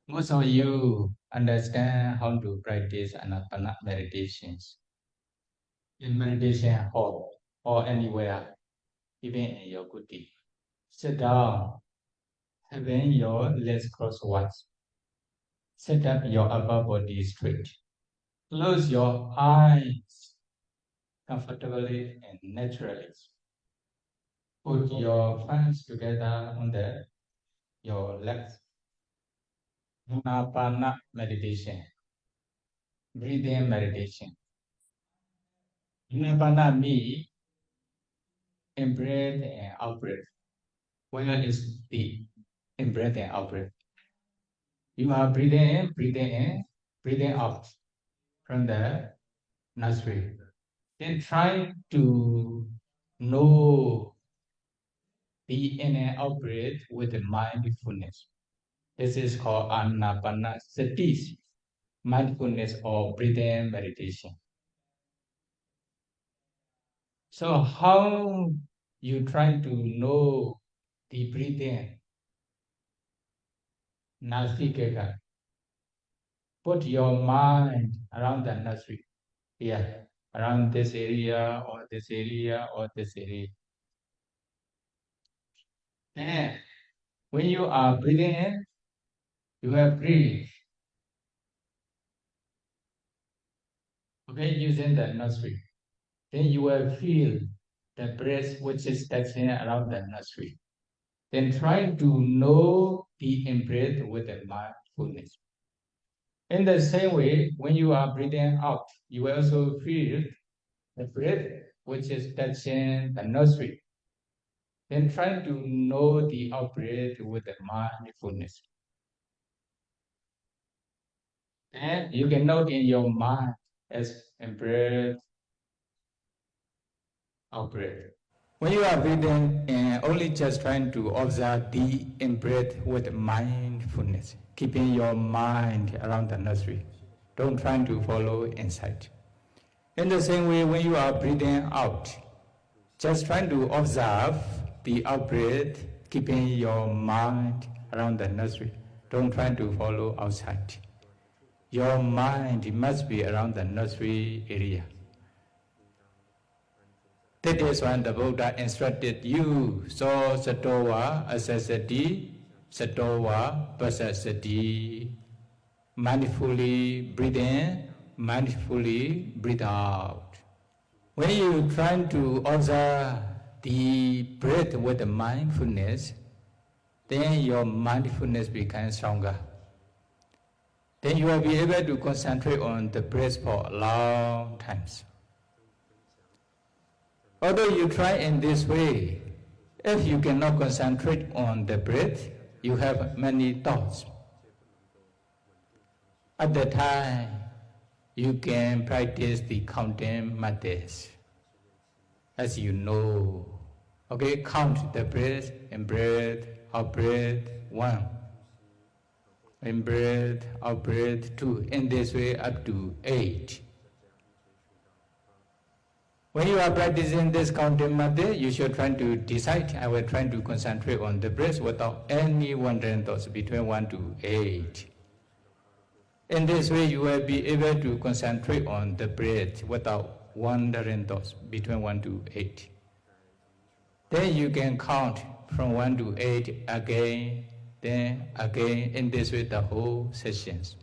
Most of you understand how to practice Anapana meditations in meditation hall or anywhere, even in your kuti. Sit down, having your legs crosswise. Set up your upper body straight. Close your eyes comfortably and naturally. Put your hands together on your legs. Anapana meditation. Breathing meditation. Anapana means in-breath and out-breath. Where is the in-breath and out-breath? You are breathing in, breathing out from the nostril. Then try to know the in and out breath with mindfulness. This is called Anapana Sati, mindfulness or breathing meditation. So how you try to know the breathing? Nasikeka. Put your mind around the nostril. Here, around this area or this area or this area. And when you are breathing in, you have breathe. Okay, using the nostril. Then you will feel the breath which is touching around the nostril. Then try to know the in-breath with the mindfulness. In the same way, when you are breathing out, you will also feel the breath which is touching the nostril. Then try to know the out-breath with the mindfulness. And you can note in your mind as in-breath, out-breath. When you are breathing, only just trying to observe the in-breath with mindfulness, keeping your mind around the nostril. Don't try to follow inside. In the same way, when you are breathing out, just trying to observe the out-breath, keeping your mind around the nostril. Don't try to follow outside. Your mind must be around the nostril area. That is when the Buddha instructed you, so satowa asasati, satowa pasasati. Mindfully breathe in, mindfully breathe out. When you try to observe the breath with the mindfulness, then your mindfulness becomes stronger. Then you will be able to concentrate on the breath for long times. Although you try in this way, if you cannot concentrate on the breath, you have many thoughts. At that time, you can practice the counting methods. As you know, okay, count the breath, in breath, out breath, 1. In breath, out breath, 2. In this way, up to 8. When you are practicing this counting method, you should try to decide, I will try to concentrate on the breath without any wandering thoughts between 1 to 8. In this way, you will be able to concentrate on the breath without wandering thoughts between 1 to 8. Then you can count from 1 to 8 again, then again, in this way the whole sessions.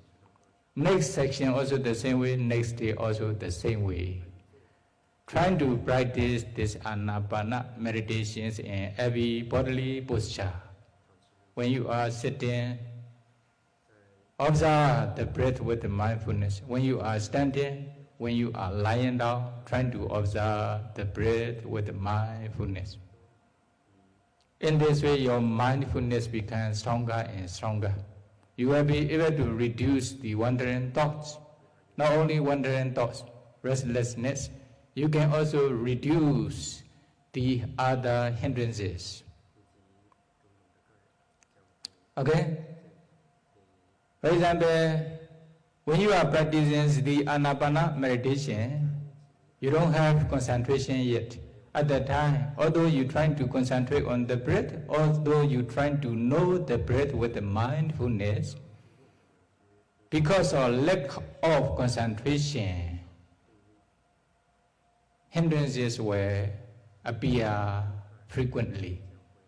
Next section also the same way, next day also the same way. Trying to practice this Anapana meditations in every bodily posture. When you are sitting, observe the breath with the mindfulness. When you are standing, when you are lying down, trying to observe the breath with the mindfulness. In this way, your mindfulness becomes stronger and stronger. You will be able to reduce the wandering thoughts. Not only wandering thoughts, restlessness, you can also reduce the other hindrances. Okay? For example, when you are practicing the Anapana meditation, you don't have concentration yet. At that time, although you're trying to concentrate on the breath, although you're trying to know the breath with the mindfulness, because of lack of concentration, hindrances will appear frequently.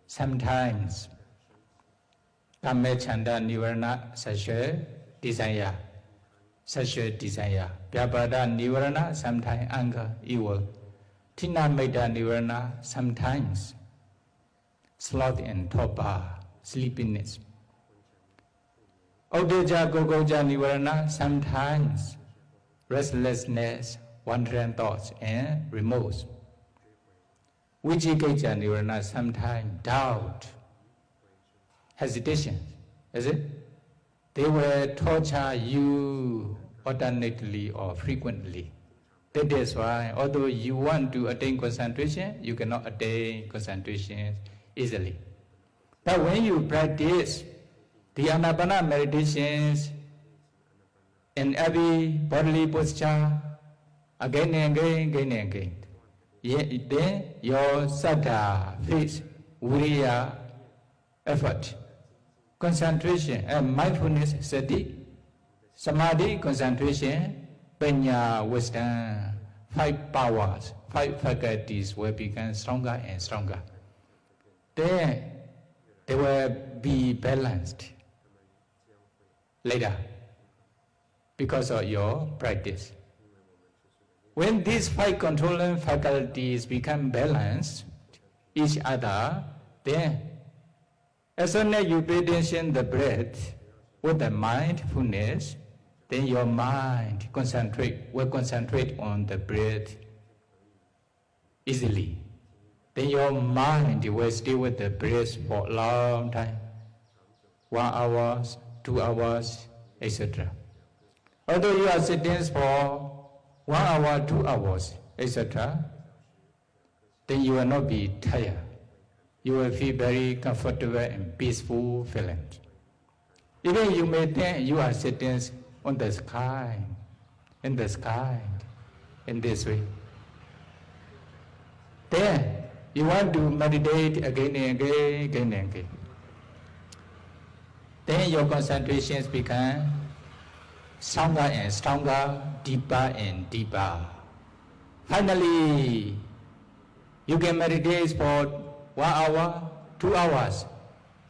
Sometimes, Kamechanda Nivarana, sexual desire, Vyapada Nivarana, sometimes anger, evil, Tina Meda Nivarana, sometimes sloth and torpor, sleepiness. Odeja Gogoja Nivarana, sometimes restlessness, wandering thoughts, and remorse. Vijikaja Nivarana, sometimes doubt, hesitation, is it? They will torture you alternately or frequently. That is why, although you want to attain concentration, you cannot attain concentration easily. But when you practice the Anapana meditations in every bodily posture, again and again, then your saddha, faith, viriya, effort, concentration and mindfulness, sati, samadhi, concentration, panya, wisdom, 5 powers, 5 faculties will become stronger and stronger. Then they will be balanced later because of your practice. When these 5 controlling faculties become balanced each other, then as soon as you pay attention to the breath with the mindfulness, then your mind will concentrate on the breath easily. Then your mind will stay with the breath for a long time, 1 hour, 2 hours, etc. Although you are sitting for 1 hour, 2 hours, etc., then you will not be tired. You will feel very comfortable and peaceful feeling. Even you may think you are sitting on the sky, in the sky, in this way. Then you want to meditate again and again. Then your concentrations become stronger and stronger, deeper and deeper. Finally, you can meditate for 1 hour, 2 hours,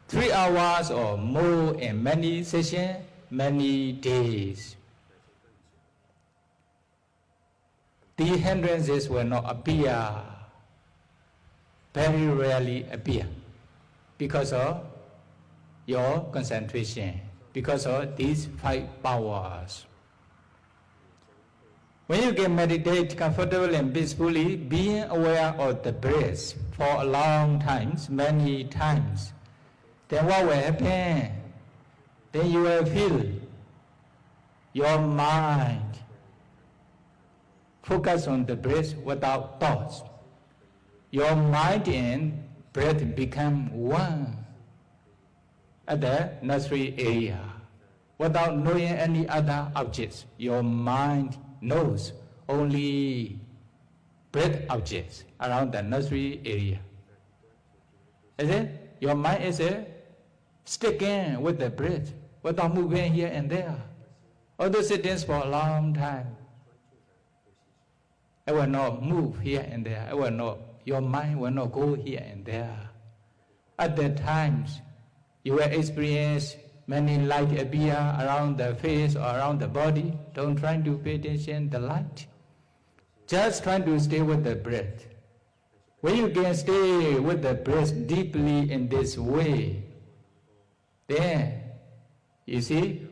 3 hours or more in many sessions, many days. The hindrances will not appear, very rarely appear, because of your concentration, because of these 5 powers. When you can meditate comfortably and peacefully, being aware of the breath for a long time, many times, then what will happen? Then you will feel your mind focus on the breath without thoughts. Your mind and breath become one at the nostril area. Without knowing any other objects, your mind knows only breath objects around the nostril area. Is it? Your mind is sticking with the breath without moving here and there. Although sitting for a long time, it will not move here and there. It will not. Your mind will not go here and there. At that times, you will experience many light appear around the face or around the body. Don't try to pay attention to the light. Just try to stay with the breath. When you can stay with the breath deeply in this way, then you see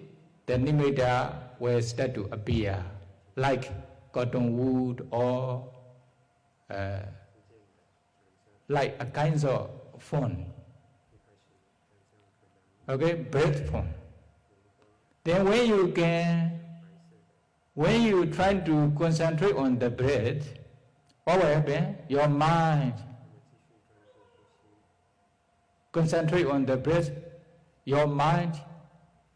the nimitta will start to appear like cotton wood or like a kind of form. Okay, breath form. Then when you try to concentrate on the breath, what will happen? Your mind concentrate on the breath. Your mind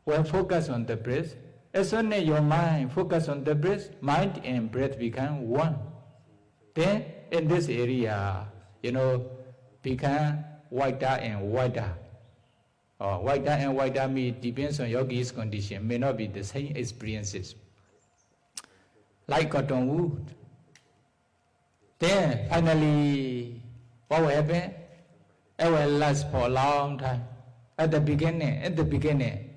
will focus on the breath. As soon as your mind focus on the breath, mind and breath become one. Then in this area, become wider and wider. or wider and wider depends on yogi's condition, may not be the same experiences. Like cotton wool. Then finally, what will happen? It will last for a long time. At the beginning,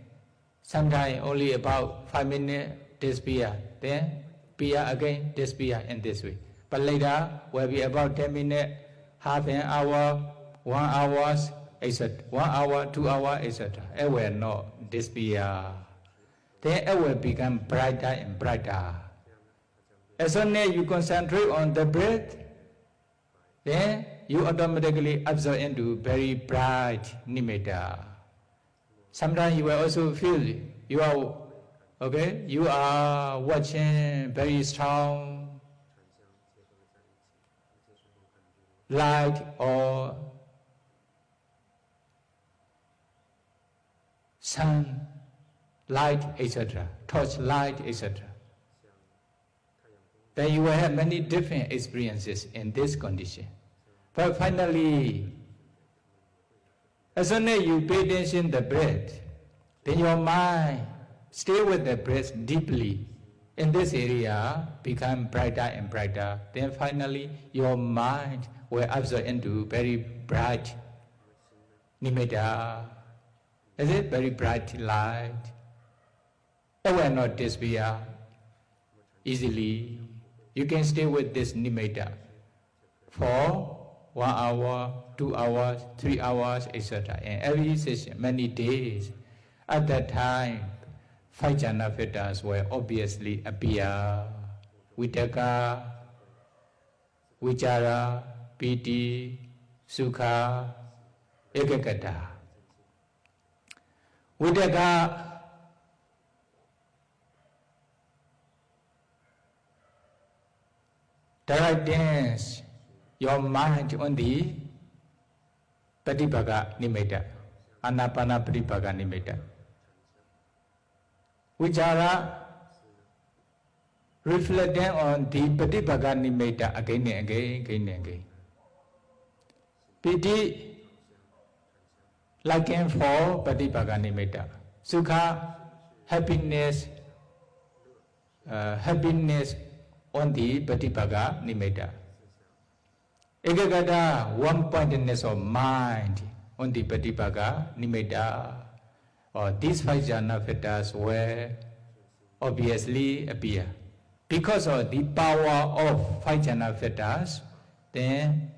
sometimes only about 5 minutes disappear. Then appear again, disappear in this way. But later will be about 10 minutes, half an hour, 1 hour, etc. 1 hour, 2 hours, etc. It will not disappear. Then it will become brighter and brighter. As soon as you concentrate on the breath, then you automatically absorb into very bright nimitta. Sometimes you will also feel you are watching very strong light or sun light, etc., torch light, etc. Then you will have many different experiences in this condition. But finally, as soon as you pay attention to the breath, then your mind stay with the breath deeply. In this area, become brighter and brighter. Then finally, your mind will absorb into very bright nimitta. Is it very bright light? It will not disappear easily. You can stay with this nimitta for 1 hour, 2 hours, 3 hours, etc. And every session, many days. At that time, 5 jhana fetters will obviously appear. Vitaka, Vichara, Piti, Sukha, Ekagata. Vitaka, directness your mind on the Patipaga Nimitta, Anapana Patipaga Nimitta. Which are reflecting on the Patipaga Nimitta again and again. Piti, liking for Patipaga Nimitta. Sukha, happiness on the Patipaga Nimitta. Ekagata, one-pointedness of mind on the Patipaga Nimitta. Or these 5 jhana fetters will obviously appear. Because of the power of 5 jhana fetters, then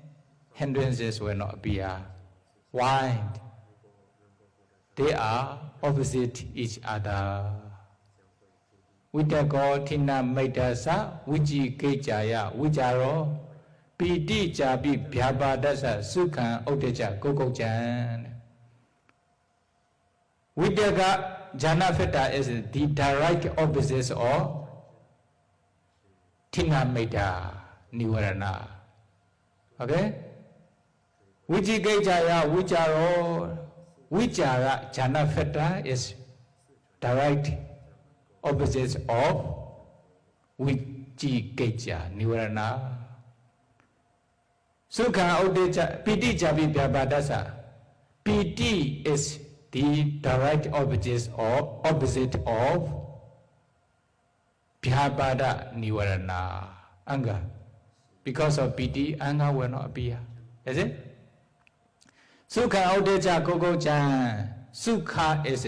hindrances will not appear. Why? They are opposite each other. Vitako Tina Maitasa, Viji Kejaya, Vijaro, Piti Jabi Bhyabadasa, Sukhan Oteja, Gogojan. Vitaka Jhana Fetta is the direct opposite of Tina Maita Nivarana. Okay? Viji Kejaya, Vijaro, Vijara Jhana Fetta is direct opposites of Vichikecha, Nivarana. Sukha Odecha, Piti Jabi Vyabhadasa. Piti is the direct opposite of Vyabhada Nivarana, Anga. Because of Piti, Anga will not appear. Is it? Sukha Odecha Gogocha. Sukha is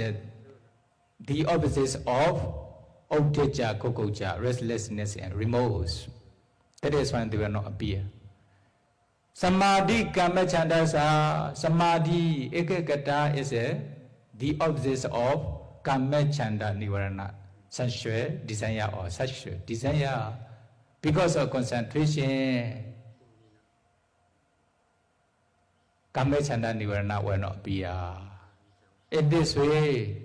the opposite of Odeja, Kokoja, restlessness and remorse. That is why they will not appear. Samadhi Kamachandasa, Samadhi Ekagata is the opposite of Kamachanda Nivarana, sensual desire or sexual desire. Because of concentration, Kamachanda Nivarana will not appear. In this way,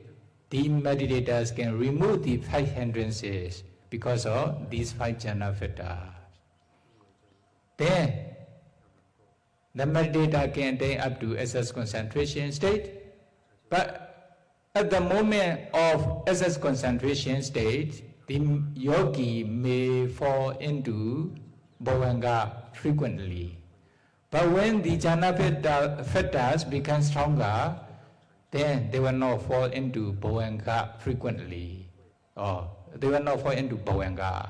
the meditators can remove the 5 hindrances because of these 5 jhana fetters. Then, the meditator can attain up to excess concentration state, but at the moment of excess concentration state, the yogi may fall into bhavanga frequently. But when the jhana fetters become stronger, then they will not fall into bhavanga frequently, or they will not fall into bhavanga.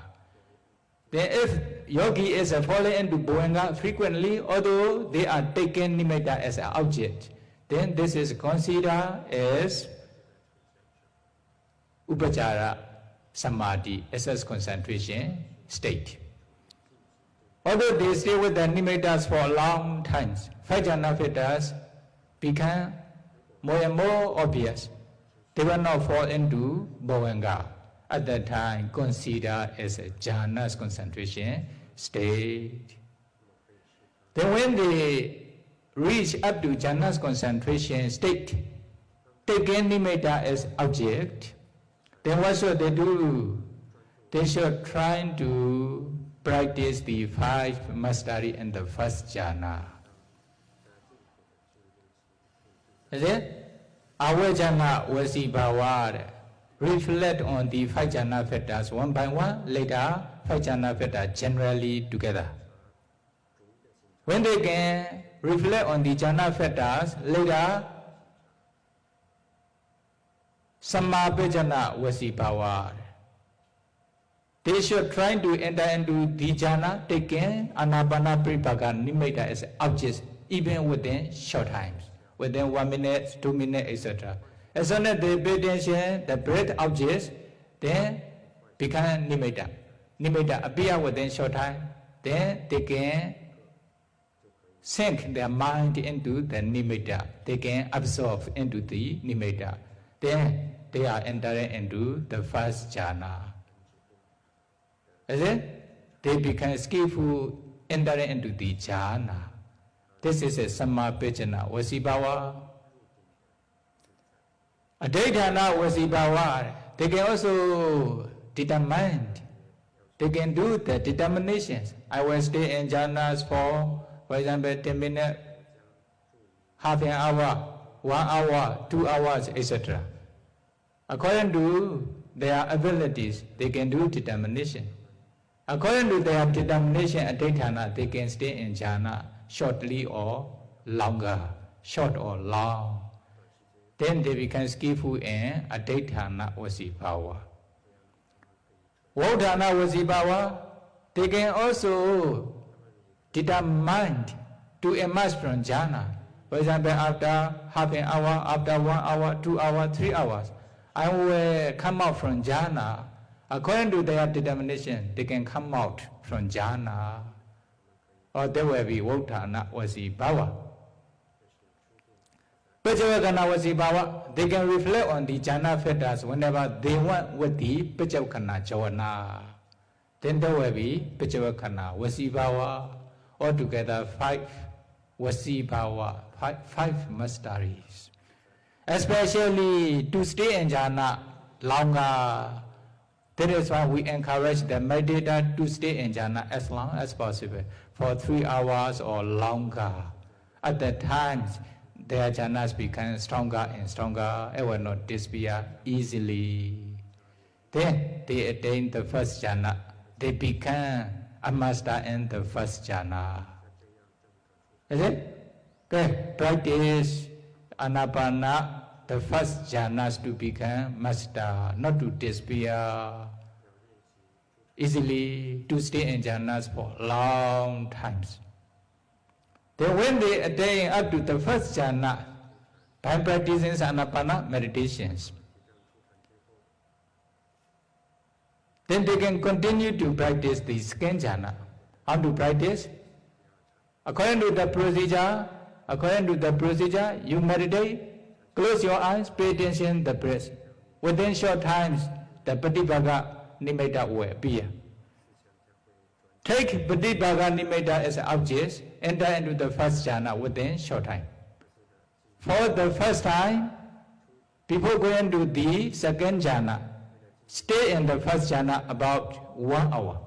Then if yogi is falling into bhavanga frequently, although they are taking nimitta as an object, then this is considered as upachara samadhi, excess concentration state. Although they stay with the nimittas for a long time, five jhana fetas become more and more obvious. They will not fall into bhavanga. At that time, considered as a jhana's concentration state. Then when they reach up to jhana's concentration state, taking nimitta as object, then what should they do? They should try to practice the five mastery in the first jhana. Is it? Avajana vasi bhava. Reflect on the five jhana fetas one by one, later five jhana fetas generally together. When they can reflect on the jhana fetas, later samapajana vasi bhava. They should try to enter into the jhana, taking Anapana Pribhaga Nimitta as objects, even within short times, within 1 minute, 2 minutes, etc. As soon as they pay attention, the breath objects, then become nimitta. Nimitta appear within short time, then they can sink their mind into the nimitta. They can absorb into the nimitta. Then they are entering into the first jhana. Is it? They become skillful entering into the jhana. This is a samapajana vasibhava. Adhaitana vasibhava. They can also determine. They can do the determinations. I will stay in jhanas for example, 10 minutes, half an hour, 1 hour, 2 hours, etc. According to their abilities, they can do determination. According to their determination, adhaitana, they can stay in jhana shortly or longer, short or long. Then they become skillful in adhaitana vasibhava. Vodhana vasibhava, they can also determine to emerge from jhana. For example, after half an hour, after 1 hour, 2 hours, 3 hours, I will come out from jhana. According to their determination, they can come out from jhana. Or there will be vodhana vasibhava. Pajavakana vasibhava, they can reflect on the jhana fetas whenever they want with the Pajavakana javana. Then there will be Pajavakana vasibhava. Altogether 5 vasibhava, 5 masteries. Especially to stay in jhana longer. That is why we encourage the meditator to stay in jhana as long as possible, for 3 hours or longer. At that time, their jhanas become stronger and stronger. It will not disappear easily. Then they attain the first jhana. They become a master in the first jhana. Is it? Okay. Practice Anapana, the first jhanas to become master, not to disappear easily, to stay in jhanas for long times. Then when they attain up to the first jhana, by practicing Anapana meditations, then they can continue to practice the second jhana. How to practice? According to the procedure, you meditate, close your eyes, pay attention to the breath. Within short times, the Patibhaga Nimitta will appear. Take Patibhaga Nimitta as an object, enter into the first jhana within short time. For the first time, before going to the second jhana, stay in the first jhana about 1 hour.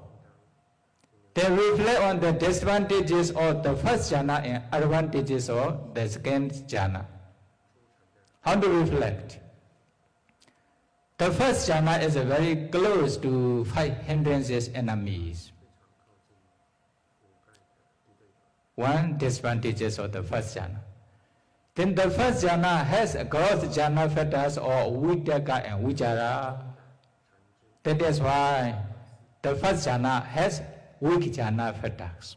Then reflect on the disadvantages of the first jhana and advantages of the second jhana. How to reflect? The first jhana is very close to 5 hindrances enemies. 1 disadvantages of the first jhana. Then the first jhana has growth jhana factors or Vitaka and Vichara. That is why the first jhana has weak jhana factors.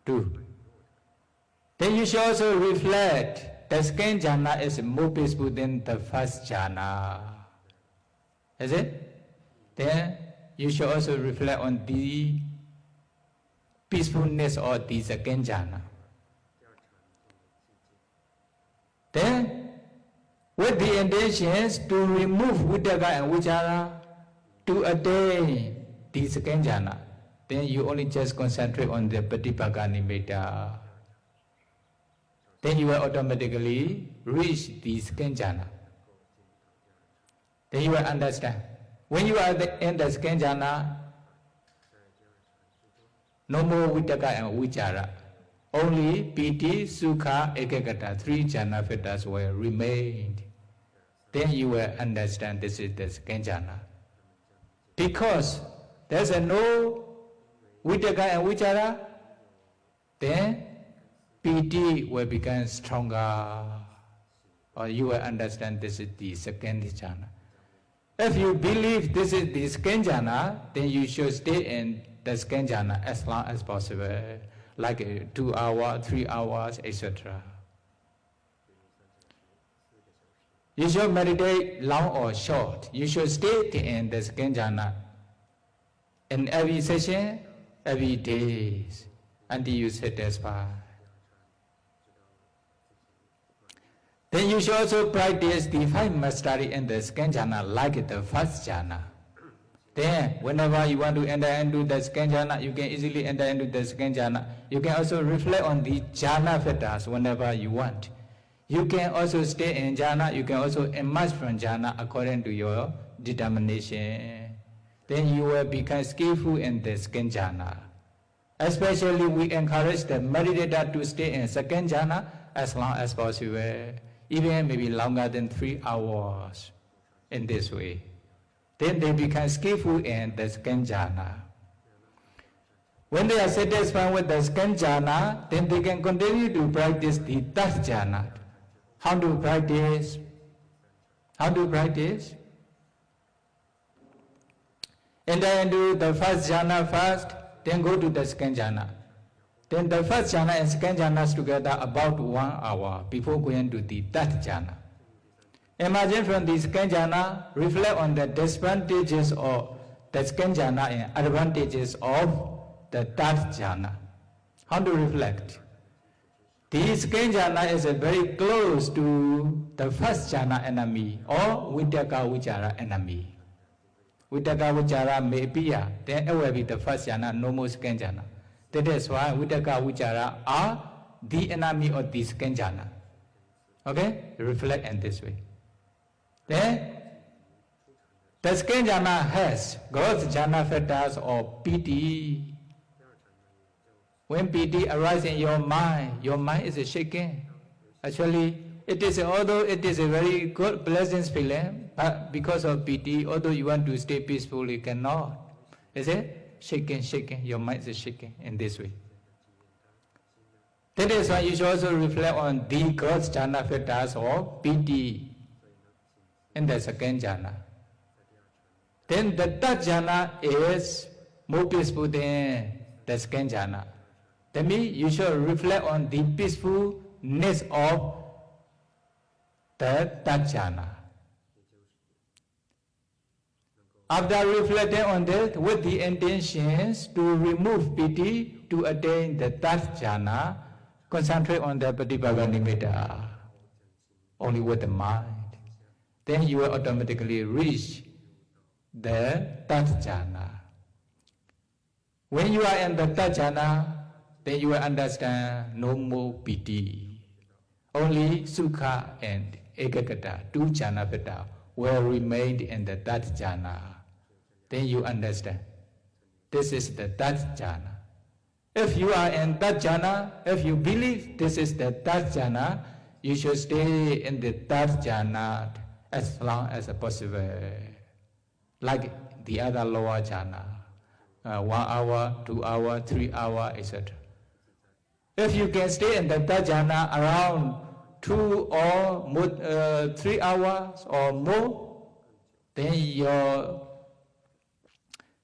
2. Then you should also reflect the second jhana is more peaceful than the first jhana. Is it? Then you should also reflect on the peacefulness of the second jhana. Then, with the intentions to remove Vitaka and Vichara to attain the second jhana, then you only just concentrate on the Patipaka Nimitta. Then you will automatically reach the second jhana. Then you will understand. When you are in the second jhana, no more Vitaka and Vichara. Only Piti, Sukha, Ekagata, 3 jhana factors will remain. Then you will understand this is the second jhana. Because there's no Vitaka and Vichara, then Piti will become stronger. Or you will understand this is the second jhana. If you believe this is the second jhana, then you should stay in the second jhana as long as possible. Like 2 hours, 3 hours, etc. You should meditate long or short. You should stay in the second jhana in every session, every day, until you satisfy. Then you should also practice the 5 mastery in the second jhana like the first jhana. Then, whenever you want to enter into the second jhana, you can easily enter into the second jhana. You can also reflect on the jhana factors whenever you want. You can also stay in jhana, you can also emerge from jhana according to your determination. Then you will become skillful in the second jhana. Especially, we encourage the meditator to stay in second jhana as long as possible, even maybe longer than 3 hours in this way. Then they become skillful in the second jhana. When they are satisfied with the second jhana, then they can continue to practice the third jhana. How to practice? How to practice? Enter into the first jhana first, then go to the second jhana. Then the first jhana and second jhana together about 1 hour before going to the third jhana. Imagine from the second jhana, reflect on the disadvantages of the second jhana and advantages of the third jhana. How to reflect? The second jhana is very close to the first jhana enemy or Vitaka Vichara enemy. Vitaka Vichara may appear, then it will be the first jhana, no more second jhana. That is why Vitaka Vichara are the enemy of the second jhana. Okay? Reflect in this way. Then, the second jhana has growth jhana factors or Piti. When Piti arises in your mind is shaking. Actually, it is, although it is a very good, pleasant feeling, but because of Piti, although you want to stay peaceful, you cannot. Is it? Shaking, your mind is shaking in this way. That is why you should also reflect on the growth jhana factors or Piti in the second jhana. Then the third jhana is more peaceful than the second jhana. That means you should reflect on the peacefulness of the third jhana. After reflecting on that with the intentions to remove piti to attain the third jhana, concentrate on the Patipaka Nimitta only with the mind. Then you will automatically reach the third jhana. When you are in the third jhana, then you will understand no more piti. Only sukha and ekagata, 2 jhana vata, will remain in the third jhana. Then you understand. This is the third jhana. If you are in third jhana, if you believe this is the third jhana, you should stay in the third jhana as long as possible. Like the other lower jhana, 1 hour, 2 hours, 3 hours, etc. If you can stay in the third jhana around 2 or more, 3 hours or more, then your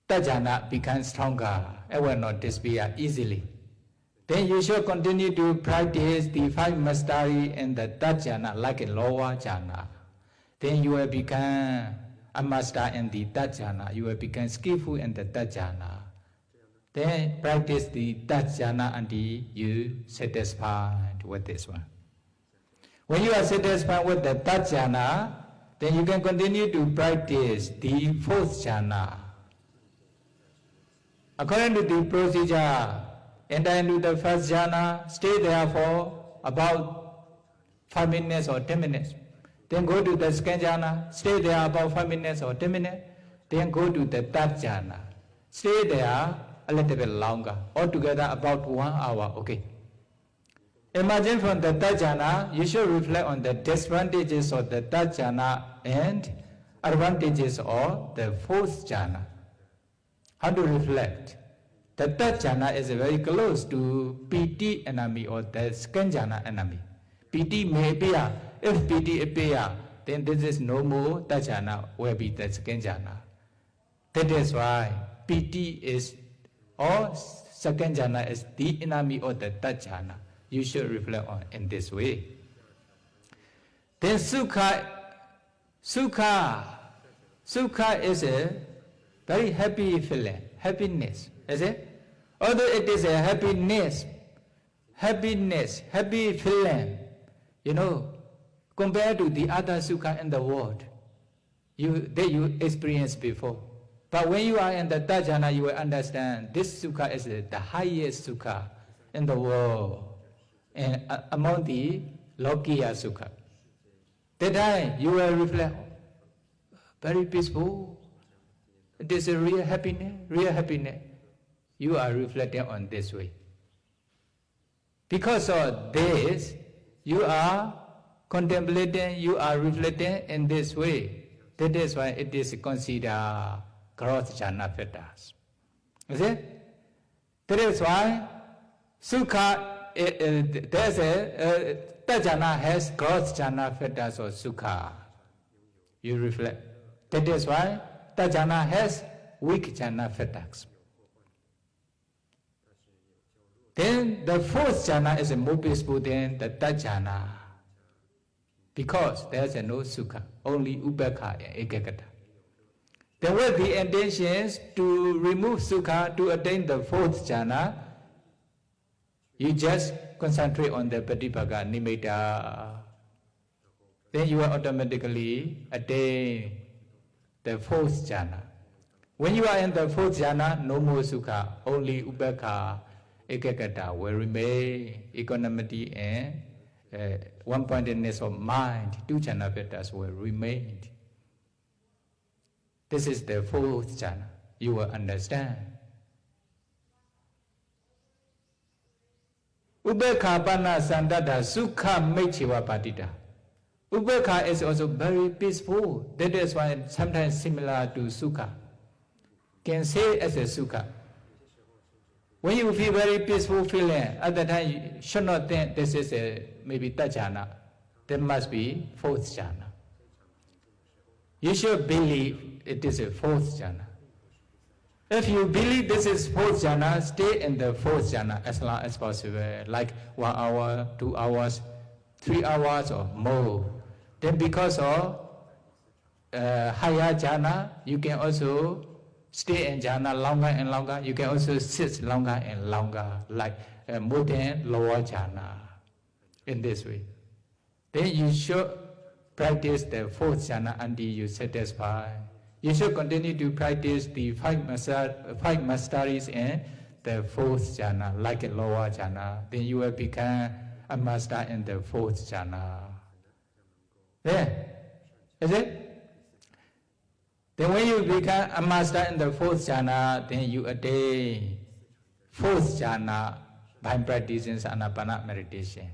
third jhana becomes stronger. It will not disappear easily. Then you should continue to practice the 5 mastery in the third jhana like a lower jhana. Then you will become a master in the third jhana. You will become skillful in the third jhana. Then practice the third jhana until you satisfied with this one. When you are satisfied with the third jhana, then you can continue to practice the fourth jhana. According to the procedure, enter into the first jhana, stay there for about 5 minutes or 10 minutes. Then go to the second jhana, stay there about 5 minutes or 10 minutes. Then go to the third jhana, stay there a little bit longer, altogether about 1 hour, okay. Imagine from the third jhana, you should reflect on the disadvantages of the third jhana and advantages of the fourth jhana. How to reflect? The third jhana is very close to PT enemy or the second jhana enemy. PT may appear. If PT appear, then this is no more third jhana, will be the second jhana. That is why PT is, or second jhana is the enemy of the third jhana. You should reflect on in this way. Then Sukha is a very happy feeling, happiness, is it? Although it is a happiness, happy feeling, you know, compared to the other Sukha in the world, that you experienced before. But when you are in the third jhana, you will understand this Sukha is the highest Sukha in the world and among the Lokiya Sukha. That time you will reflect, very peaceful. It is a real happiness. You are reflecting on this way. Because of this, you are contemplating, you are reflecting in this way. That is why it is considered growth jhana fetters. You see? That is why Sukha, there's a third jhana has growth jhana fetters or Sukha. You reflect. That is why third jhana has weak jhana fetters. Then the fourth jhana is a more peaceful than the third jhana. Because there's no Sukha, only Ubekha and Ekagata. Then with the intentions to remove Sukha to attain the fourth jhana, you just concentrate on the Patipaka Nimitta. Then you will automatically attain the fourth jhana. When you are in the fourth jhana, no more Sukha, only Ubekha, Ekagata will remain, equanimity and one-pointedness of mind, 2 jhana fetters will remain. This is the fourth jhana. You will understand. Ubekha Pana Sandata Sukha Mechiva Patita. Ubekha is also very peaceful. That is why it's sometimes similar to Sukha. Can say as a Sukha. When you feel very peaceful feeling, at that time you should not think this is a maybe third jhana. There must be fourth jhana. You should believe it is a fourth jhana. If you believe this is fourth jhana, stay in the fourth jhana as long as possible, like 1 hour, 2 hours, 3 hours or more. Then because of higher jhana, you can also stay in jhana longer and longer. You can also sit longer and longer, like more than lower jhana. In this way, then you should practice the fourth jhana until you satisfy. You should continue to practice the 5 masteries and the fourth jhana, like a lower jhana. Then you will become a master in the fourth jhana. There, is it? Then when you become a master in the fourth jhana, then you attain fourth jhana by practicing Anapana meditation.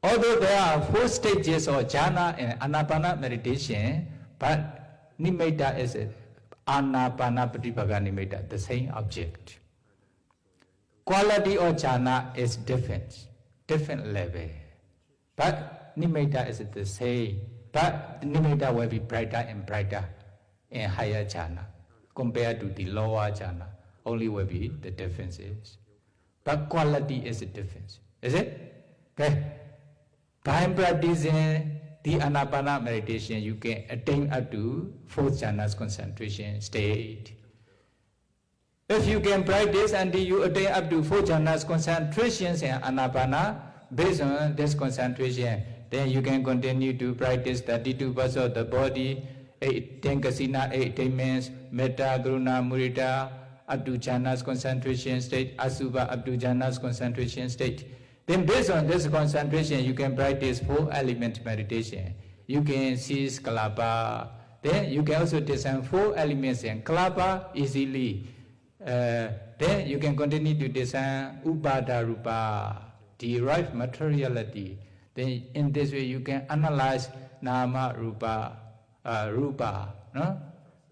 Although there are 4 stages of jhana in Anapana meditation, but nimitta is Anapana Pratipaka nimitta, the same object. quality of jhana is different level. But nimitta is the same. But the nimitta will be brighter and brighter in higher jhana compared to the lower jhana. Only will be the differences. But quality is a difference. Is it? Okay. By practicing the Anapana meditation, you can attain up to 4th jhana's concentration state. If you can practice until you attain up to 4 jhanas concentrations in Anapana, based on this concentration, then you can continue to practice 32 parts of the body, 10 kasina, 8 attainments, metta, karuna, mudita, up to jhanas concentration state, asubha up to jhanas concentration state. Then based on this concentration, you can practice 4 element meditation. You can seize kalapa. Then you can also discern 4 elements in kalapa easily. Then you can continue to discern upada rupa, derived materiality. Then in this way you can analyze nama rupa, no?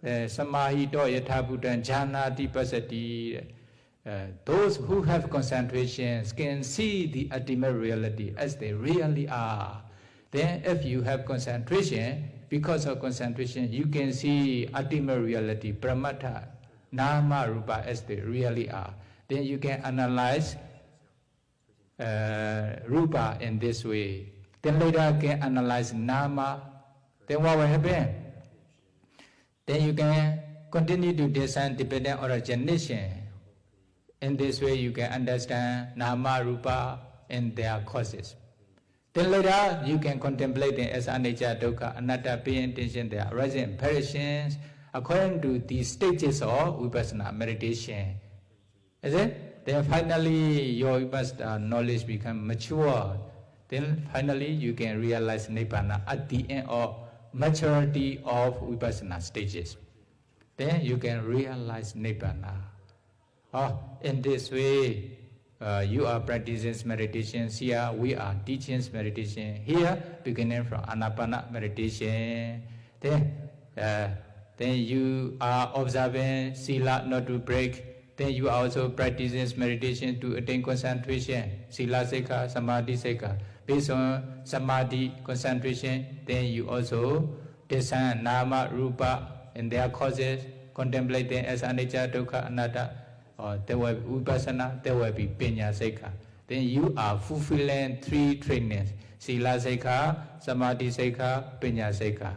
Samahito yathabhutan jhana dipasati. Those who have concentrations can see the ultimate reality as they really are. Then if you have concentration, because of concentration, you can see ultimate reality, pira mata, nama rupa as they really are. Then you can analyze rupa in this way. Then later can analyze nama. Then what will happen? Then you can continue to discern dependent origination. In this way you can understand nama rupa and their causes. Then later you can contemplate them as anicca, dukkha, anatta, pain, intention, their arising and perishings according to the stages of vipassana meditation. Is it? Then finally your vipassana knowledge becomes mature. Then finally you can realize nibbana at the end of maturity of vipassana stages. Then you can realize nibbana. In this way, you are practicing meditation. Here we are teaching meditation. Here, beginning from Anapana meditation. Then you are observing sila not to break. Then you are also practicing meditation to attain concentration. Sila sekha, samadhi sekha. Based on samadhi concentration, then you also discern nama, rupa, and their causes. Contemplate them as anicca, dukkha, anatta. There will be vipassana, there will be pinya sekha. Then you are fulfilling 3 trainings: sila sekha, samadhi sekha, pinya sekha.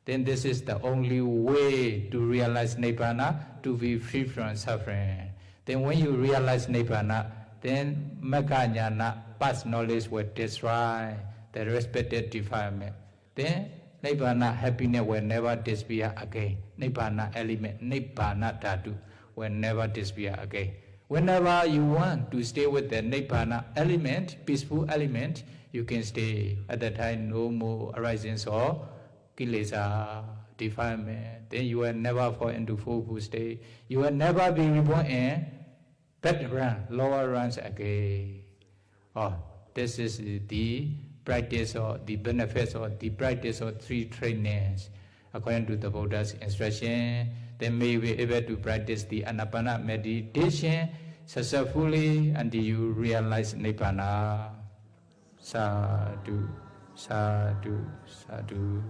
Then this is the only way to realize nibbana, to be free from suffering. Then when you realize nibbana, then magga jnana, past knowledge will destroy the respected defilement. Then nibbana happiness will never disappear again. Nibbana element, nibbana dhatu will never disappear again. Whenever you want to stay with the nibbana element, peaceful element, you can stay. At that time, no more arisings or kilesa, defilement. Then you will never fall into fourfold state. You will never be reborn in background, lower runs again. This is the practice or the benefits or the practice of 3 trainings according to the Buddha's instruction. Then may be able to practice the Anapana meditation successfully until you realize Nibbana. Sadhu, sadhu, sadhu.